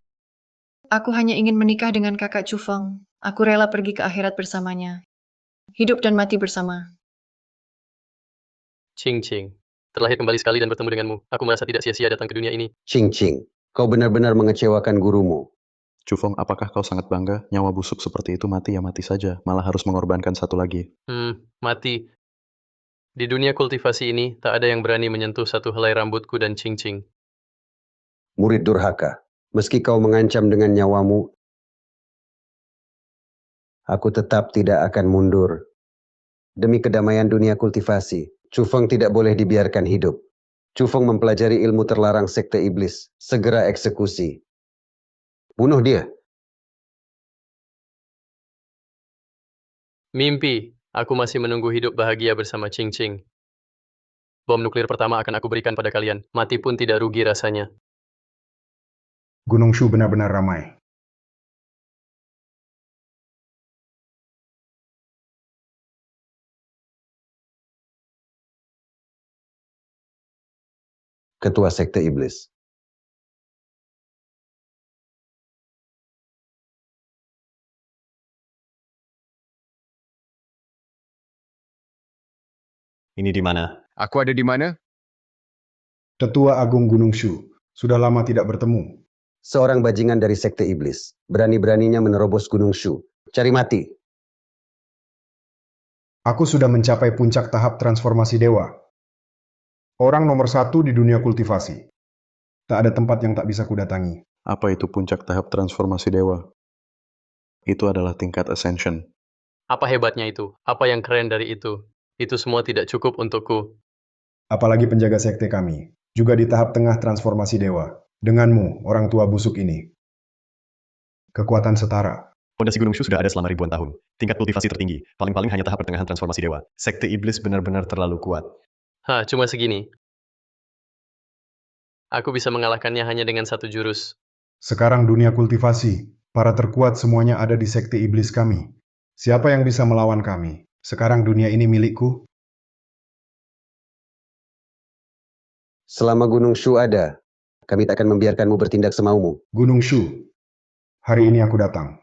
aku hanya ingin menikah dengan kakak Cufeng. Aku rela pergi ke akhirat bersamanya. Hidup dan mati bersama. Cing. Terlahir kembali sekali dan bertemu denganmu. Aku merasa tidak sia-sia datang ke dunia ini. Cing, kau benar-benar mengecewakan gurumu. Cufeng, apakah kau sangat bangga? Nyawa busuk seperti itu mati ya mati saja. Malah harus mengorbankan satu lagi. Mati. Di dunia kultivasi ini, tak ada yang berani menyentuh satu helai rambutku dan Cing. Murid durhaka, meski kau mengancam dengan nyawamu, aku tetap tidak akan mundur. Demi kedamaian dunia kultivasi, Cufeng tidak boleh dibiarkan hidup. Cufeng mempelajari ilmu terlarang sekte iblis. Segera eksekusi. Bunuh dia. Mimpi, aku masih menunggu hidup bahagia bersama Cing. Bom nuklir pertama akan aku berikan pada kalian. Mati pun tidak rugi rasanya. Gunung Shu benar-benar ramai. Ketua sekte iblis. Ini di mana? Aku ada di mana? Tetua Agung Gunung Shu. Sudah lama tidak bertemu. Seorang bajingan dari sekte iblis. Berani-beraninya menerobos Gunung Shu. Cari mati. Aku sudah mencapai puncak tahap transformasi dewa. Orang nomor 1 di dunia kultivasi. Tak ada tempat yang tak bisa kudatangi. Apa itu puncak tahap transformasi dewa? Itu adalah tingkat ascension. Apa hebatnya itu? Apa yang keren dari itu? Itu semua tidak cukup untukku. Apalagi penjaga sekte kami. Juga di tahap tengah transformasi dewa. Denganmu, orang tua busuk ini. Kekuatan setara. Fondasi Gunung Shu sudah ada selama ribuan tahun. Tingkat kultivasi tertinggi. Paling-paling hanya tahap pertengahan transformasi dewa. Sekte iblis benar-benar terlalu kuat. Cuma segini. Aku bisa mengalahkannya hanya dengan satu jurus. Sekarang dunia kultivasi. Para terkuat semuanya ada di sekte iblis kami. Siapa yang bisa melawan kami? Sekarang dunia ini milikku. Selama Gunung Shu ada, kami tak akan membiarkanmu bertindak semaumu. Gunung Shu. Hari ini aku datang.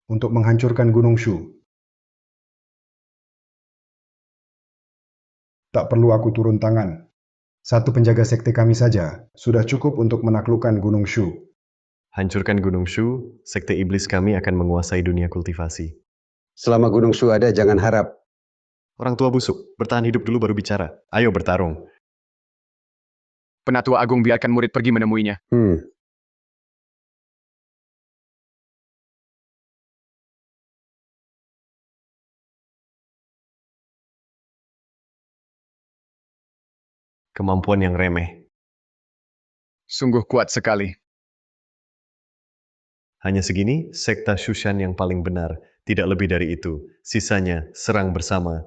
Untuk menghancurkan Gunung Shu. Tak perlu aku turun tangan. Satu penjaga sekte kami saja sudah cukup untuk menaklukkan Gunung Shu. Hancurkan Gunung Shu, sekte iblis kami akan menguasai dunia kultivasi. Selama Gunung Shu ada, jangan harap. Orang tua busuk, bertahan hidup dulu baru bicara. Ayo bertarung. Penatua Agung biarkan murid pergi menemuinya. Kemampuan yang remeh. Sungguh kuat sekali. Hanya segini, sekta Shushan yang paling benar. Tidak lebih dari itu. Sisanya, serang bersama.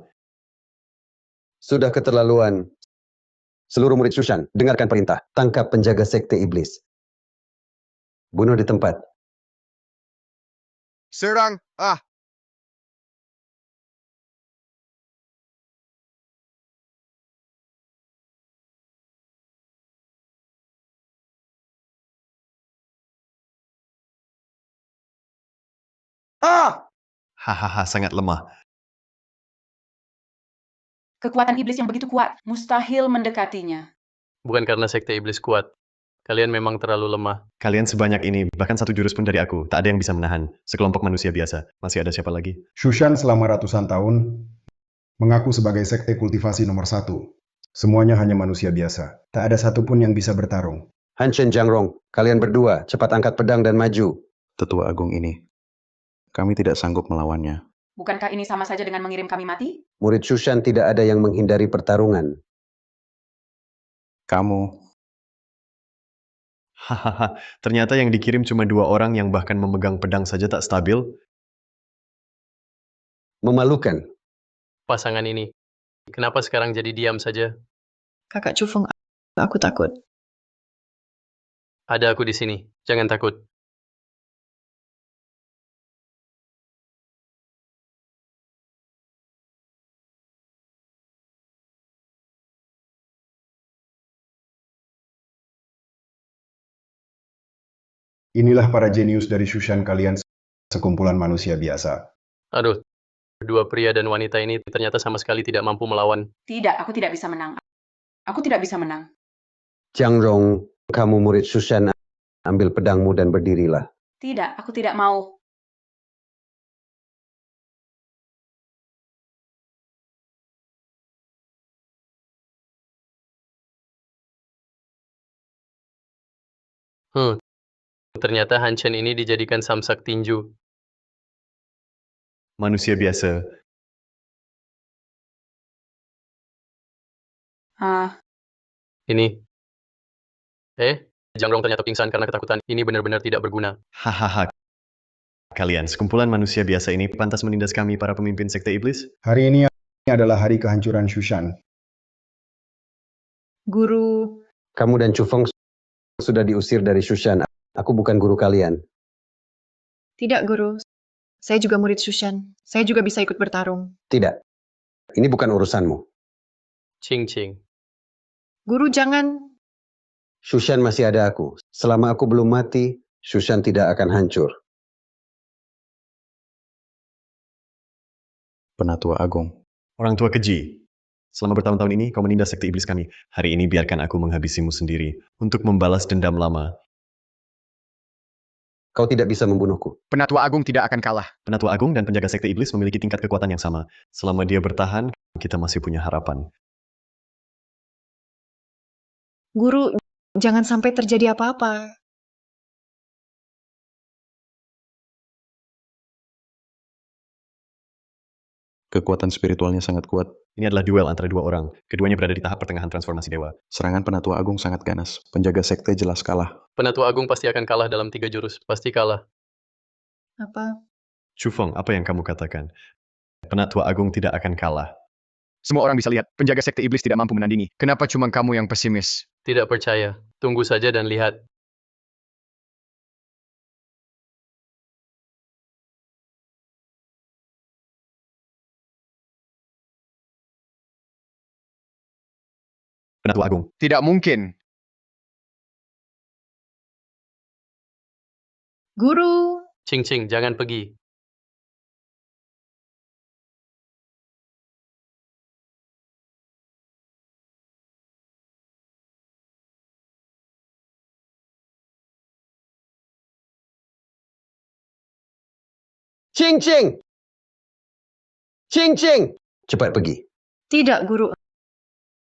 Sudah keterlaluan. Seluruh murid Shushan, dengarkan perintah. Tangkap penjaga sekte iblis. Bunuh di tempat. Serang! Hahaha, sangat lemah. Kekuatan iblis yang begitu kuat, mustahil mendekatinya. Bukan karena sekte iblis kuat. Kalian memang terlalu lemah. Kalian sebanyak ini, bahkan satu jurus pun dari aku, tak ada yang bisa menahan. Sekelompok manusia biasa. Masih ada siapa lagi? Shushan selama ratusan tahun mengaku sebagai sekte kultivasi nomor 1. Semuanya hanya manusia biasa. Tak ada satupun yang bisa bertarung. Han Chen Jiangrong, kalian berdua, cepat angkat pedang dan maju. Tetua Agung ini, kami tidak sanggup melawannya. Bukankah ini sama saja dengan mengirim kami mati? Murid Shushan tidak ada yang menghindari pertarungan. Kamu, Hahaha, ternyata yang dikirim cuma 2 orang yang bahkan memegang pedang saja tak stabil. Memalukan. Pasangan ini. Kenapa sekarang jadi diam saja? Kakak Cufeng, aku takut. Ada aku di sini. Jangan takut. Inilah para jenius dari Shushan kalian, sekumpulan manusia biasa. Aduh, dua pria dan wanita ini ternyata sama sekali tidak mampu melawan. Tidak, aku tidak bisa menang. Aku tidak bisa menang. Jiangrong, kamu murid Shushan, ambil pedangmu dan berdirilah. Tidak, aku tidak mau. Ternyata Han Chen ini dijadikan samsak tinju. Manusia biasa. Ini. Jiangrong ternyata pingsan karena ketakutan. Ini benar-benar tidak berguna. Hahaha. Kalian, sekumpulan manusia biasa ini pantas menindas kami para pemimpin sekte iblis? Hari ini adalah hari kehancuran Shushan. Guru, Kamu dan Cufeng sudah diusir dari Shushan. Aku bukan guru kalian. tidak guru. Saya juga murid Shushan. Saya juga bisa ikut bertarung. Tidak. Ini bukan urusanmu. Ching Ching. Guru jangan. Shushan masih ada aku. Selama aku belum mati, Shushan tidak akan hancur. Penatua Agung. Orang tua keji. Selama bertahun-tahun ini, kau menindas sekte iblis kami. Hari ini biarkan aku menghabisimu sendiri untuk membalas dendam lama. Kau tidak bisa membunuhku. Penatua Agung tidak akan kalah. Penatua Agung dan penjaga sekte iblis memiliki tingkat kekuatan yang sama. Selama dia bertahan, kita masih punya harapan. Guru, jangan sampai terjadi apa-apa. Kekuatan spiritualnya sangat kuat. Ini adalah duel antara 2 orang. Keduanya berada di tahap pertengahan transformasi dewa. Serangan Penatua Agung sangat ganas. Penjaga sekte jelas kalah. Penatua Agung pasti akan kalah dalam 3 jurus. Pasti kalah. Apa? Cufeng, apa yang kamu katakan? Penatua Agung tidak akan kalah. Semua orang bisa lihat, penjaga sekte iblis tidak mampu menandingi. Kenapa cuma kamu yang pesimis? Tidak percaya. Tunggu saja dan lihat. Penatua Agung. Tidak mungkin. Guru, Ching Ching, jangan pergi. Cing Cing! Cing Cing! Cepat pergi. Tidak, Guru.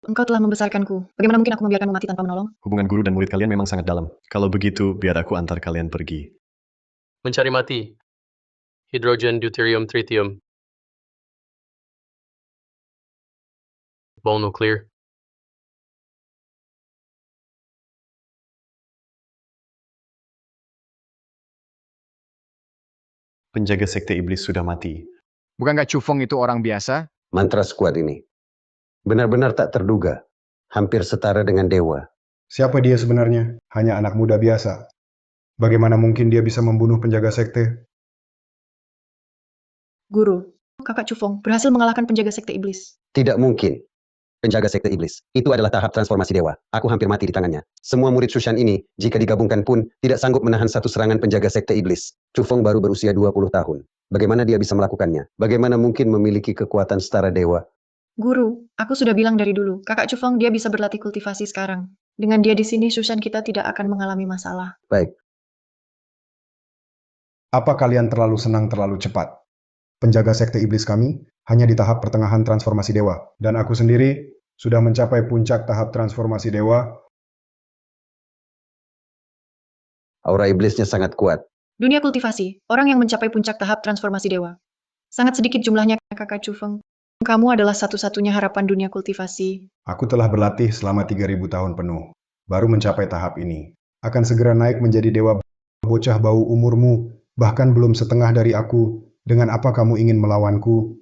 Engkau telah membesarkanku. Bagaimana mungkin aku membiarkanmu mati tanpa menolong? Hubungan guru dan murid kalian memang sangat dalam. Kalau begitu, biar aku antar kalian pergi. Mencari mati. Hidrogen, deuterium, tritium. Bom nuklir. Penjaga sekte iblis sudah mati. Bukankah Chu Feng itu orang biasa? Mantra skuad ini. Benar-benar tak terduga. Hampir setara dengan dewa. Siapa dia sebenarnya? Hanya anak muda biasa. Bagaimana mungkin dia bisa membunuh penjaga sekte? Guru, kakak Cufong berhasil mengalahkan penjaga sekte iblis. Tidak mungkin. Penjaga sekte iblis. Itu adalah tahap transformasi dewa. Aku hampir mati di tangannya. Semua murid Shushan ini, jika digabungkan pun, tidak sanggup menahan satu serangan penjaga sekte iblis. Chu Feng baru berusia 20 tahun. Bagaimana dia bisa melakukannya? Bagaimana mungkin memiliki kekuatan setara dewa? Guru, aku sudah bilang dari dulu, kakak Cufong dia bisa berlatih kultivasi sekarang. Dengan dia di sini, Shushan kita tidak akan mengalami masalah. Baik. Apa kalian terlalu senang terlalu cepat? Penjaga sekte iblis kami hanya di tahap pertengahan transformasi dewa. Dan aku sendiri sudah mencapai puncak tahap transformasi dewa. Aura iblisnya sangat kuat. Dunia kultivasi, orang yang mencapai puncak tahap transformasi dewa. Sangat sedikit jumlahnya, kakak Cufeng. Kamu adalah satu-satunya harapan dunia kultivasi. Aku telah berlatih selama 3000 tahun penuh. Baru mencapai tahap ini. Akan segera naik menjadi dewa. Bocah bau umurmu, bahkan belum setengah dari aku. Dengan apa kamu ingin melawanku?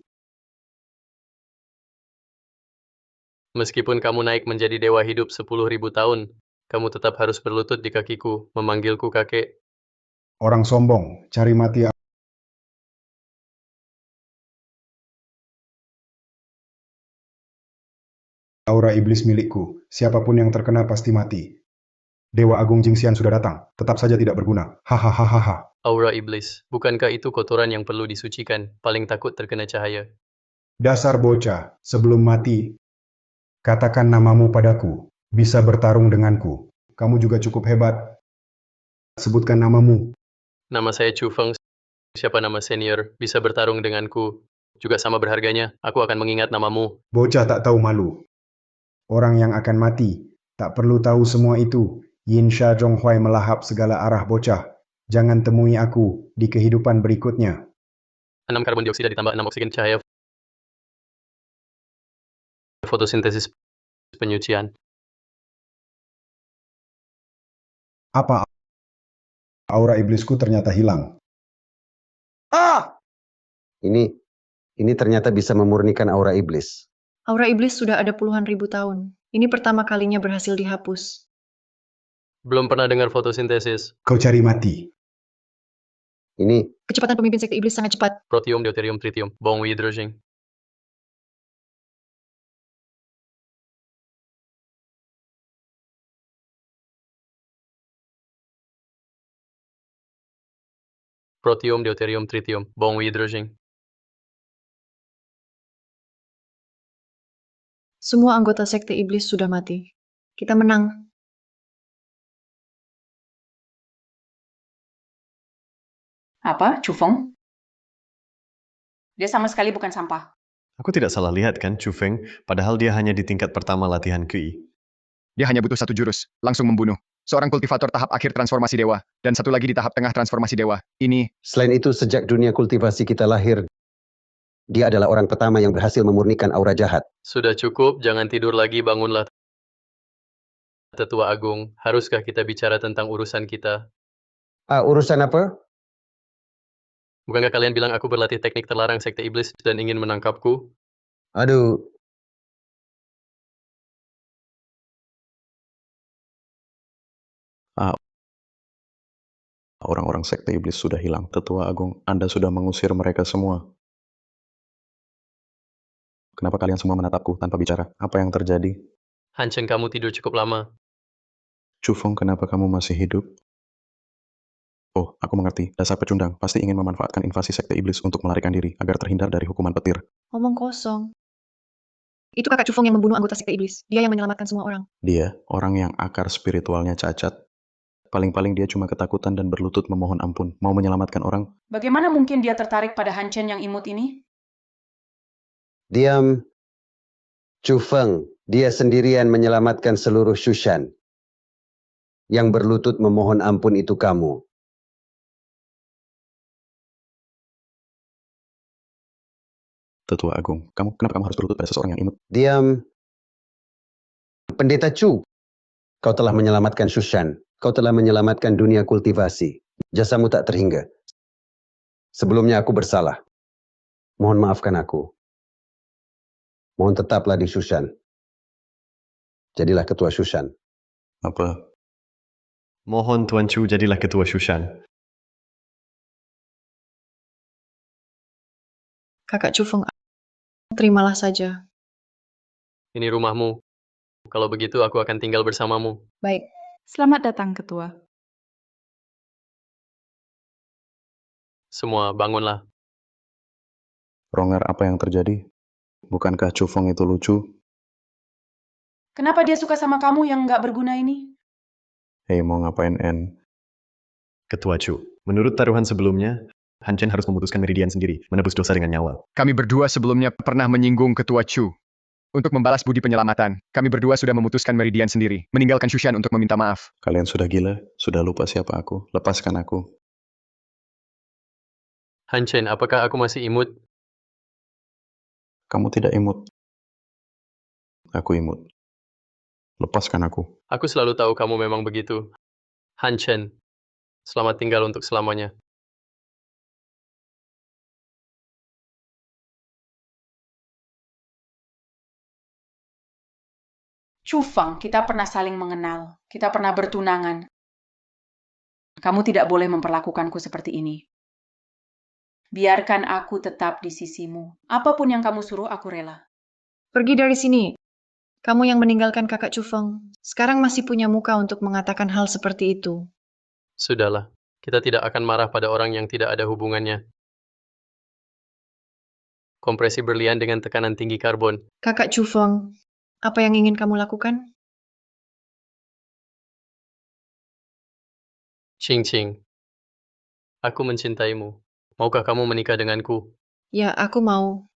Meskipun kamu naik menjadi dewa hidup 10.000 tahun, kamu tetap harus berlutut di kakiku, memanggilku kakek. Orang sombong, cari mati. Aura iblis milikku. Siapapun yang terkena pasti mati. Dewa Agung Jingxian sudah datang. Tetap saja tidak berguna. Hahaha. Aura iblis, bukankah itu kotoran yang perlu disucikan? Paling takut terkena cahaya. Dasar bocah, sebelum mati, katakan namamu padaku. Bisa bertarung denganku. Kamu juga cukup hebat. Sebutkan namamu. Nama saya Chu Feng. Siapa nama senior? Bisa bertarung denganku. Juga sama berharganya. Aku akan mengingat namamu. Bocah tak tahu malu. Orang yang akan mati, tak perlu tahu semua itu. Yin Sha Zhonghuai melahap segala arah bocah. Jangan temui aku di kehidupan berikutnya. 6 karbon dioksida ditambah 6 oksigen cahaya. Fotosintesis penyucian. Apa? Aura iblisku ternyata hilang. Ini ternyata bisa memurnikan aura iblis. Aura iblis sudah ada puluhan ribu tahun. Ini pertama kalinya berhasil dihapus. Belum pernah dengar fotosintesis. Kau cari mati. Ini Kecepatan pemimpin sekte iblis sangat cepat. Protium, deuterium, tritium, bom hidrogen. Protium, deuterium, tritium, bom hidrogen. Semua anggota sekte iblis sudah mati. Kita menang. Apa, Cufong? Dia sama sekali bukan sampah. Aku tidak salah lihat kan, Chu Feng, padahal dia hanya di tingkat pertama latihan QI. Dia hanya butuh satu jurus, langsung membunuh. Seorang kultivator tahap akhir transformasi dewa, dan satu lagi di tahap tengah transformasi dewa. Ini, Selain itu, sejak dunia kultivasi kita lahir, dia adalah orang pertama yang berhasil memurnikan aura jahat. Sudah cukup, jangan tidur lagi, bangunlah. Tetua Agung, haruskah kita bicara tentang urusan kita? Urusan apa? Bukankah kalian bilang aku berlatih teknik terlarang sekte iblis dan ingin menangkapku? Aduh, Orang-orang sekte iblis sudah hilang. Tetua Agung, Anda sudah mengusir mereka semua. Kenapa kalian semua menatapku tanpa bicara? Apa yang terjadi? Hanchen, kamu tidur cukup lama. Chu Feng, kenapa kamu masih hidup? Oh, aku mengerti. Dasar pecundang pasti ingin memanfaatkan invasi sekte iblis untuk melarikan diri agar terhindar dari hukuman petir. Omong kosong. Itu kakak Cufong yang membunuh anggota sekte iblis. Dia yang menyelamatkan semua orang. Dia, orang yang akar spiritualnya cacat, Paling-paling dia cuma ketakutan dan berlutut memohon ampun. Mau menyelamatkan orang. Bagaimana mungkin dia tertarik pada Han Chen yang imut ini? Diam, Chu Feng. Dia sendirian menyelamatkan seluruh Shushan. Yang berlutut memohon ampun itu kamu. Tetua Agung, kenapa kamu harus berlutut pada seseorang yang imut? Diam. Pendeta Chu, kau telah menyelamatkan Shushan. Kau telah menyelamatkan dunia kultivasi. Jasamu tak terhingga. Sebelumnya aku bersalah. Mohon maafkan aku. Mohon tetaplah di Shushan. Jadilah ketua Shushan. Apa? Mohon Tuan Chu jadilah ketua Shushan. Kakak Chu Feng, terimalah saja. Ini rumahmu. Kalau begitu aku akan tinggal bersamamu. Baik, Selamat datang, Ketua. Semua bangunlah. Ronger, apa yang terjadi? Bukankah Chu Feng itu lucu? Kenapa dia suka sama kamu yang nggak berguna ini? Hei, mau ngapain, En? Ketua Chu, menurut taruhan sebelumnya, Han Chen harus memutuskan Meridian sendiri, menebus dosa dengan nyawa. Kami berdua sebelumnya pernah menyinggung Ketua Chu. Untuk membalas budi penyelamatan, kami berdua sudah memutuskan Meridian sendiri, meninggalkan Shushan untuk meminta maaf. Kalian sudah gila? Sudah lupa siapa aku? Lepaskan aku. Han Chen, apakah aku masih imut? Kamu tidak imut. Aku imut. Lepaskan aku. Aku selalu tahu kamu memang begitu. Han Chen, selamat tinggal untuk selamanya. Chu Feng, kita pernah saling mengenal. Kita pernah bertunangan. Kamu tidak boleh memperlakukanku seperti ini. Biarkan aku tetap di sisimu. Apapun yang kamu suruh, aku rela. pergi dari sini. Kamu yang meninggalkan kakak Chu Feng, sekarang masih punya muka untuk mengatakan hal seperti itu. Sudahlah, kita tidak akan marah pada orang yang tidak ada hubungannya. Kompresi berlian dengan tekanan tinggi karbon. Kakak Chu Feng, apa yang ingin kamu lakukan? Ching Ching, aku mencintaimu. Maukah kamu menikah denganku? Ya, aku mau.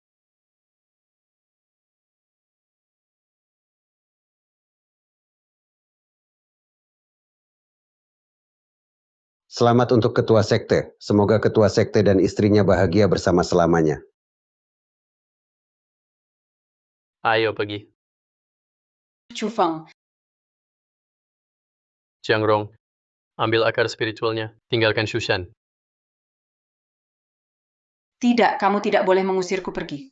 Selamat untuk ketua sekte. Semoga ketua sekte dan istrinya bahagia bersama selamanya. Ayo pergi. Chu Feng, Jiang Rong, ambil akar spiritualnya. Tinggalkan Shushan. tidak, kamu tidak boleh mengusirku pergi.